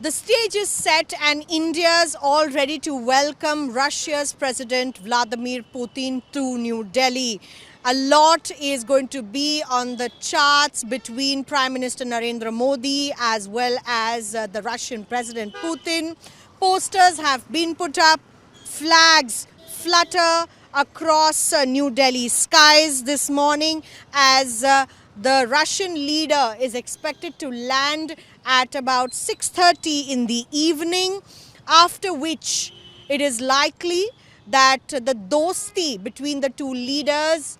The stage is set and India's all ready to welcome Russia's President Vladimir Putin to New Delhi. A lot is going to be on the charts between Prime Minister Narendra Modi as well as the Russian President Putin. Posters have been put up, flags flutter across New Delhi skies this morning as the Russian leader is expected to land at about 6:30 in the evening, after which it is likely that the dosti between the two leaders,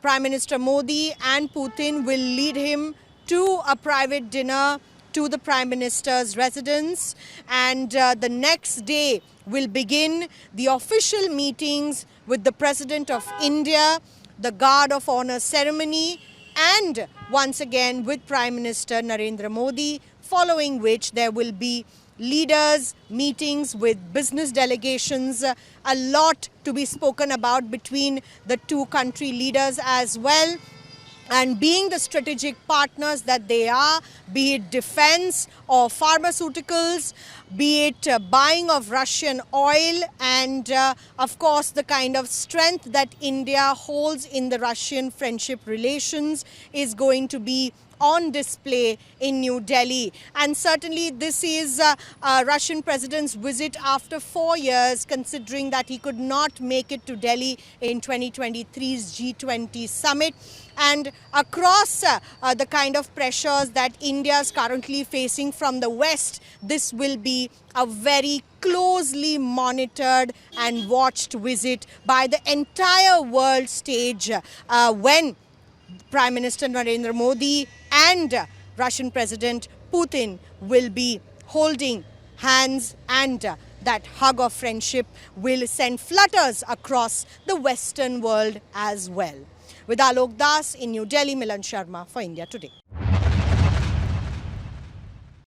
Prime Minister Modi and Putin, will lead him to a private dinner to the Prime Minister's residence, and the next day will begin the official meetings with the President of India, the Guard of Honor ceremony, and once again with Prime Minister Narendra Modi, following which there will be leaders, meetings with business delegations, a lot to be spoken about between the two country leaders as well. And being the strategic partners that they are, be it defense or pharmaceuticals, be it buying of Russian oil, and of course the kind of strength that India holds in the Russian friendship relations is going to be on display in New Delhi. And certainly this is a Russian president's visit after 4 years, considering that he could not make it to Delhi in 2023's G20 summit. And across the kind of pressures that India is currently facing from the West, this will be a very closely monitored and watched visit by the entire world stage when Prime Minister Narendra Modi and Russian President Putin will be holding hands, and that hug of friendship will send flutters across the Western world as well. With Alok Das in New Delhi, Milan Sharma for India Today.